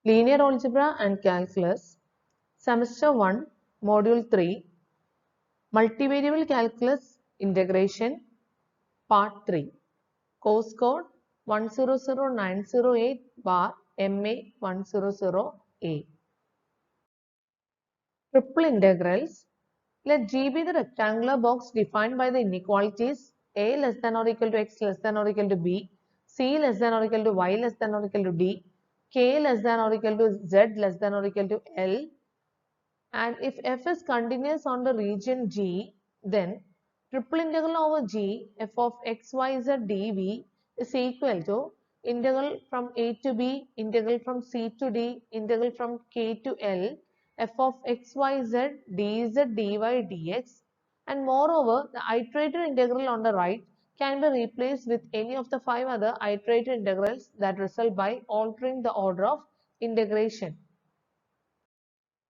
Linear Algebra and Calculus, Semester 1, Module 3, Multivariable Calculus Integration, Part 3, Course Code 100908 bar MA100A. Triple integrals. Let G be the rectangular box defined by the inequalities a less than or equal to x less than or equal to b, c less than or equal to y less than or equal to d, k less than or equal to z less than or equal to l. And if f is continuous on the region G, then triple integral over G f of x, y, z dv is equal to integral from a to b, integral from c to d, integral from k to l, f of x, y, z dz, dy, dx. And moreover, the iterated integral on the right can be replaced with any of the 5 other iterated integrals that result by altering the order of integration.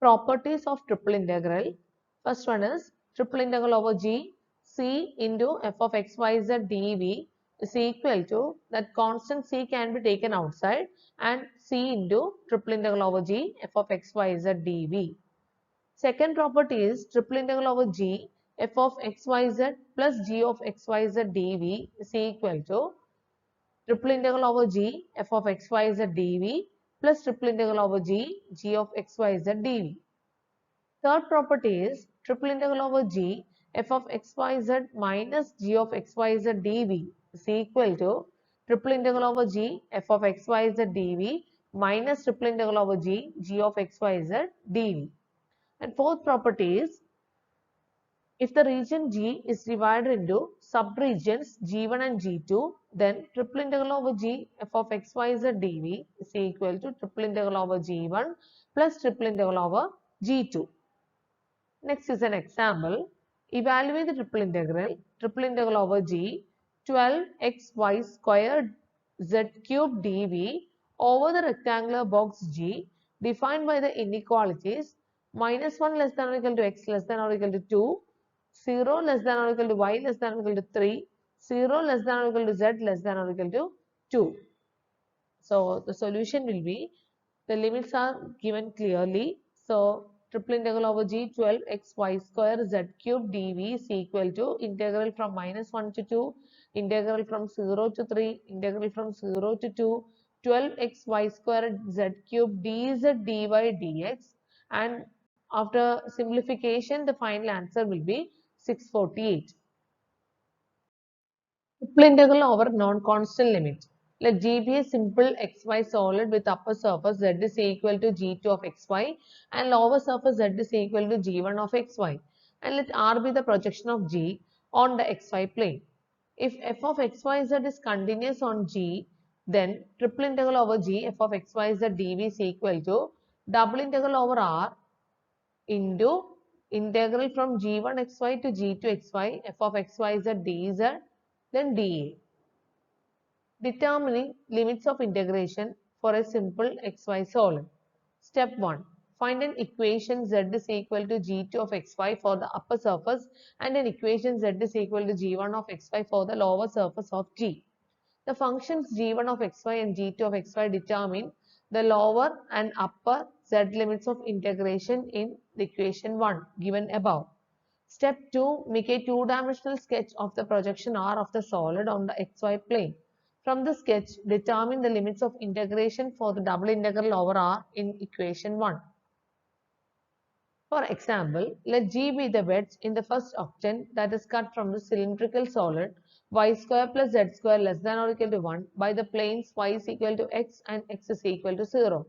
Properties of triple integral. First one is triple integral over G C into f of x, y, z dv is equal to that constant C can be taken outside and C into triple integral over G f of x, y, z dv. Second property is triple integral over G f of x, y, z plus G of x, y, z dv is equal to triple integral over G f of x, y, z dv plus triple integral over G of x, y, z dv. Third property is triple integral over G f of x, y, z minus G of x, y, z dv is equal to triple integral over G f of x, y, z dv minus triple integral over G of x, y, z dv. And fourth property is if the region G is divided into subregions G1 and G2, then triple integral over G f of x, y, z dv is equal to triple integral over G1 plus triple integral over G2. Next is an example. Evaluate the triple integral over G 12xy squared z cube dv over the rectangular box G defined by the inequalities minus 1 less than or equal to x less than or equal to 2, 0 less than or equal to y less than or equal to 3, 0 less than or equal to z less than or equal to 2. So the solution will be, the limits are given clearly. So triple integral over G 12xy square z cube dv is equal to integral from minus 1 to 2, integral from 0 to 3, integral from 0 to 2, 12xy square z cube dz dy dx, and after simplification the final answer will be 648. Triple integral over non-constant limit. Let G be a simple xy solid with upper surface z is equal to G2 of xy and lower surface z is equal to G1 of xy. And let R be the projection of G on the xy plane. If f of xyz is continuous on G, then triple integral over G f of xyz dv is equal to double integral over R into integral from G1 xy to G2 xy f of xyz dz then dA. Determining limits of integration for a simple xy solid. Step 1. Find an equation z is equal to g2 of xy for the upper surface and an equation z is equal to g1 of xy for the lower surface of G. The functions g1 of xy and g2 of xy determine the lower and upper z limits of integration in the equation 1 given above. Step 2. Make a two-dimensional sketch of the projection R of the solid on the xy plane. From the sketch, determine the limits of integration for the double integral over R in equation 1. For example, let G be the wedge in the first octant that is cut from the cylindrical solid y square plus z square less than or equal to 1 by the planes y is equal to x and x is equal to 0.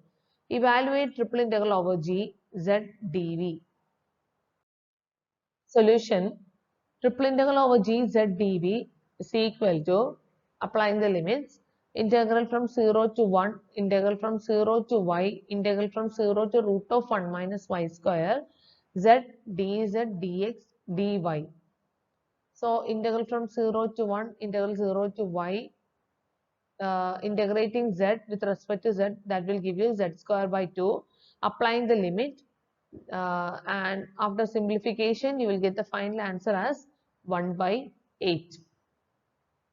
Evaluate triple integral over G z dv. Solution. Triple integral over G z dv is equal to, applying the limits, integral from 0 to 1, integral from 0 to y, integral from 0 to root of 1 minus y square, z dz dx dy. So integral from 0 to 1, integral 0 to y, integrating z with respect to z, that will give you z square by 2. Applying the limit, and after simplification you will get the final answer as 1 by 8.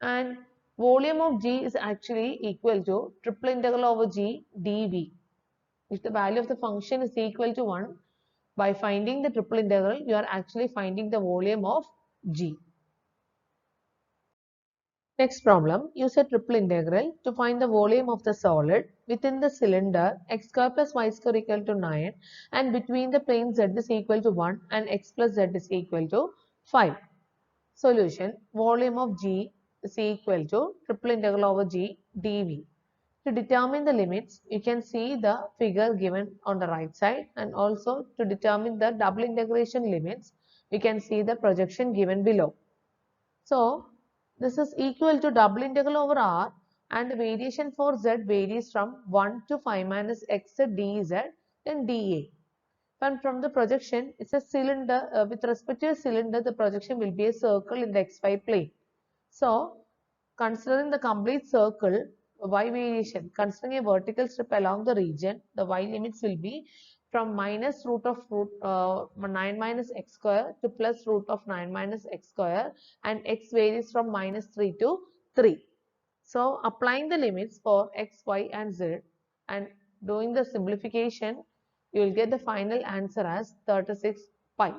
And volume of G is actually equal to triple integral over G dV. If the value of the function is equal to 1, by finding the triple integral, you are actually finding the volume of G. Next problem, use a triple integral to find the volume of the solid within the cylinder x square plus y square equal to 9 and between the plane z is equal to 1 and x plus z is equal to 5. Solution, volume of G is equal to triple integral over G dV. To determine the limits, you can see the figure given on the right side, and also to determine the double integration limits, you can see the projection given below. So, this is equal to double integral over R, and the variation for Z varies from 1 to 5 minus x dz and dA. And from the projection, it's a cylinder. With respect to a cylinder, the projection will be a circle in the xy plane. So, considering the complete circle, y variation, considering a vertical strip along the region, the y limits will be from minus root of 9 minus x square to plus root of 9 minus x square, and x varies from minus 3 to 3. So, applying the limits for x, y and z and doing the simplification, you will get the final answer as 36 pi.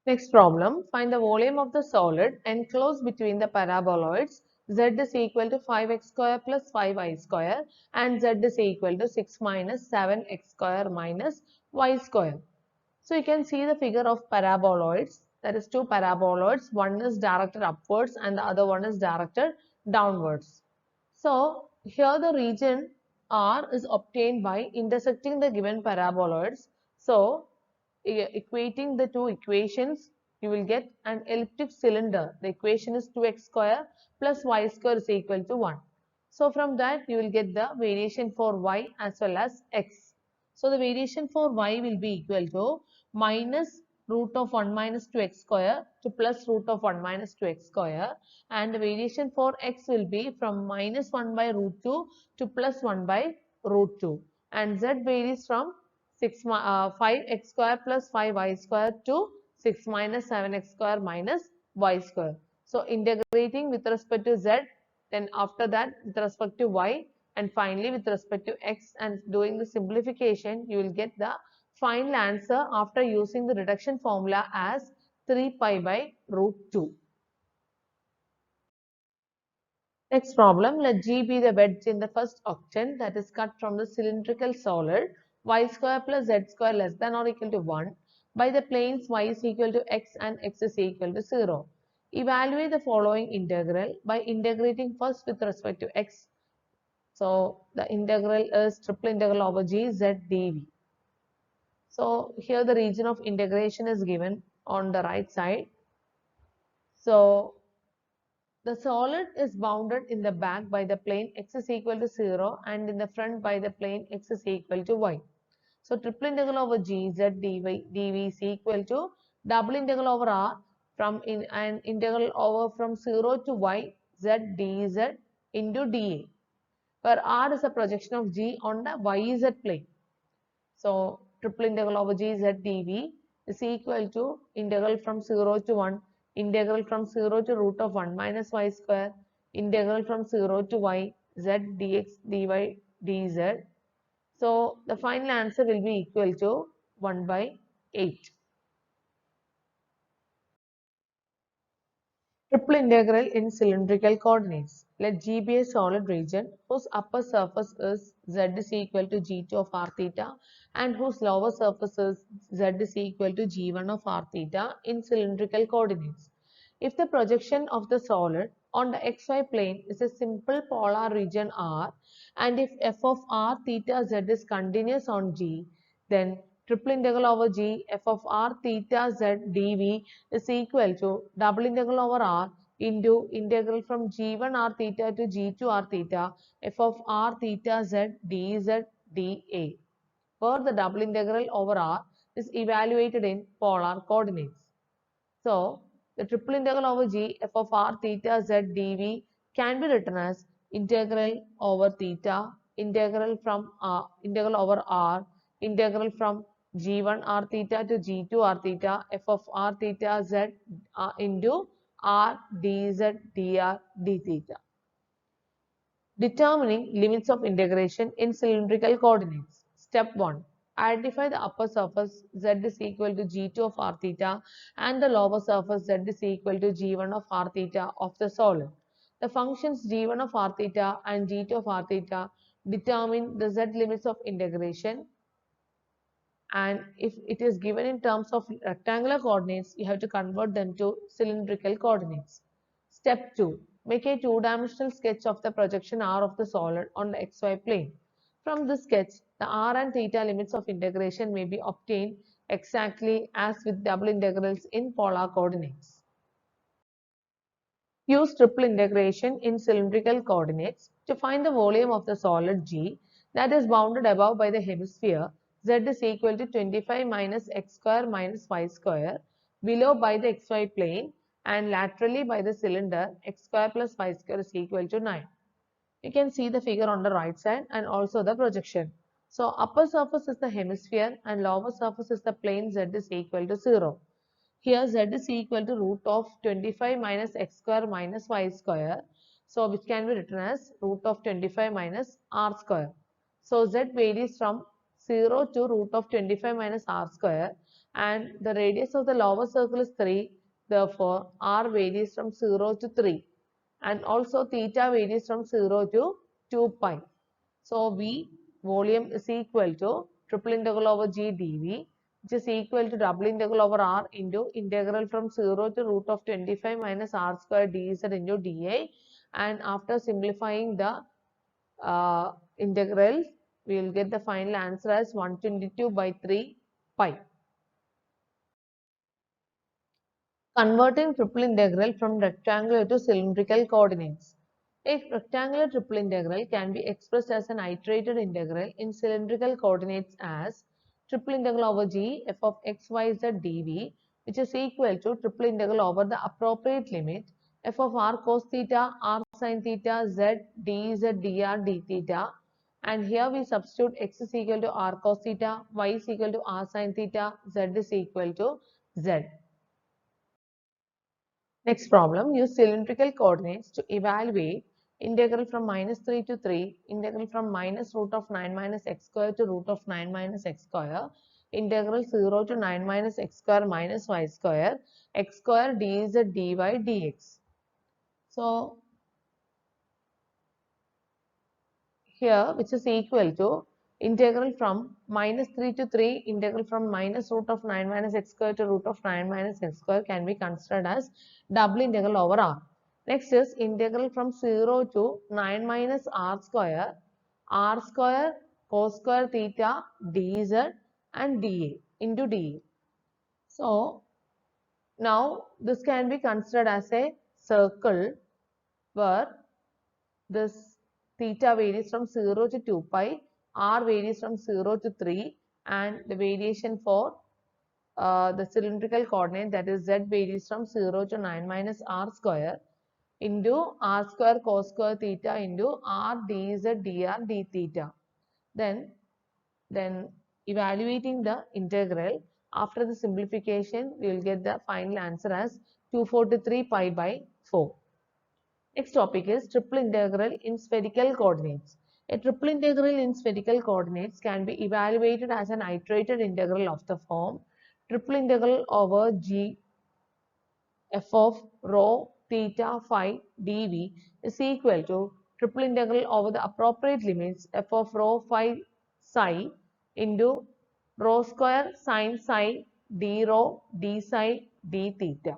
Next problem, find the volume of the solid enclosed between the paraboloids z is equal to 5x square plus 5y square and z is equal to 6 minus 7x square minus y square. So you can see the figure of paraboloids. That is two paraboloids. One is directed upwards and the other one is directed downwards. So here the region R is obtained by intersecting the given paraboloids. So equating the two equations, you will get an elliptic cylinder. The equation is 2x square plus y square is equal to 1. So from that you will get the variation for y as well as x. So the variation for y will be equal to minus root of 1 minus 2x square to plus root of 1 minus 2x square, and the variation for x will be from minus 1 by root 2 to plus 1 by root 2, and z varies from 5x square plus 5y square to 6 minus 7x square minus y square. So integrating with respect to z, then after that with respect to y, and finally with respect to x, and doing the simplification, you will get the final answer after using the reduction formula as 3 pi by root 2. Next problem, let G be the wedge in the first octant that is cut from the cylindrical solid y square plus z square less than or equal to 1 by the planes y is equal to x and x is equal to 0. Evaluate the following integral by integrating first with respect to x. So the integral is triple integral over G z dv. So here the region of integration is given on the right side. So the solid is bounded in the back by the plane x is equal to 0 and in the front by the plane x is equal to y. So triple integral over g z dv is equal to double integral over r from an integral over from 0 to y z dz into dA, where r is a projection of g on the yz plane. So triple integral over g z dv is equal to integral from 0 to 1, integral from 0 to root of 1 minus y square, integral from 0 to y z dx dy dz. So the final answer will be equal to 1 by 8. Triple integral in cylindrical coordinates. Let G be a solid region whose upper surface is z is equal to g2 of r theta and whose lower surface is z is equal to g1 of r theta in cylindrical coordinates. If the projection of the solid on the xy plane is a simple polar region R, and if f of r theta z is continuous on G, then triple integral over G f of r theta z dv is equal to double integral over r into integral from g1 r theta to g2 r theta f of r theta z dz dA, where the double integral over r is evaluated in polar coordinates. So, the triple integral over g f of r theta z dv can be written as integral over theta, integral from integral over r, integral from g1 r theta to g2 r theta f of r theta z into r dz dr d theta. Determining limits of integration in cylindrical coordinates. Step 1. Identify the upper surface z is equal to g2 of r theta and the lower surface z is equal to g1 of r theta of the solid. The functions g1 of r theta and g2 of r theta determine the z limits of integration, and if it is given in terms of rectangular coordinates, you have to convert them to cylindrical coordinates. Step 2. Make a two-dimensional sketch of the projection R of the solid on the xy plane. From this sketch, the R and theta limits of integration may be obtained exactly as with double integrals in polar coordinates. Use triple integration in cylindrical coordinates to find the volume of the solid G that is bounded above by the hemisphere z is equal to 25 minus x square minus y square, below by the xy plane, and laterally by the cylinder x square plus y square is equal to 9. You can see the figure on the right side and also the projection. So upper surface is the hemisphere and lower surface is the plane z is equal to 0. Here z is equal to root of 25 minus x square minus y square. So which can be written as root of 25 minus r square. So z varies from 0 to root of 25 minus r square, and the radius of the lower circle is 3. Therefore, r varies from 0 to 3, and also theta varies from 0 to 2 pi. So V volume is equal to triple integral over G dV, which is equal to double integral over R into integral from 0 to root of 25 minus R square dz into dA, and after simplifying the integral, we will get the final answer as 122 by 3 pi. Converting triple integral from rectangular to cylindrical coordinates. A rectangular triple integral can be expressed as an iterated integral in cylindrical coordinates as triple integral over g f of x y z dv, which is equal to triple integral over the appropriate limit f of r cos theta, r sin theta, z dz dr d theta, and here we substitute x is equal to r cos theta, y is equal to r sin theta, z is equal to z. Next problem, use cylindrical coordinates to evaluate integral from minus 3 to 3, integral from minus root of 9 minus x square to root of 9 minus x square, integral 0 to 9 minus x square minus y square, x square dz dy dx. So, here which is equal to integral from minus 3 to 3, integral from minus root of 9 minus x square to root of 9 minus x square can be considered as double integral over R. Next is integral from 0 to 9 minus r square cos square theta dz and dA into dA. So, now this can be considered as a circle where this theta varies from 0 to 2 pi, r varies from 0 to 3, and the variation for the cylindrical coordinate, that is z, varies from 0 to 9 minus r square into r square cos square theta into r dz dr d theta. Then evaluating the integral, after the simplification, we will get the final answer as 243 pi by 4. Next topic is triple integral in spherical coordinates. A triple integral in spherical coordinates can be evaluated as an iterated integral of the form triple integral over g f of rho theta phi dv is equal to triple integral over the appropriate limits f of rho phi psi into rho square sin psi d rho d psi d theta.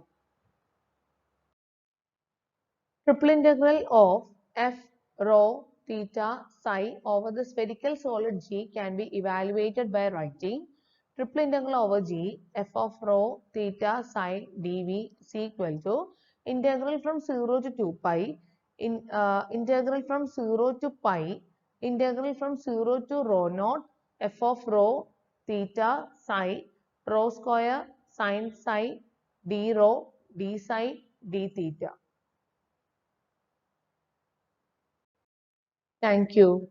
Triple integral of f rho theta psi over the spherical solid G can be evaluated by writing triple integral over G f of rho theta psi dv is equal to integral from 0 to 2 pi, integral from 0 to pi, integral from 0 to rho naught f of rho theta psi rho square sin psi d rho d psi d theta. Thank you.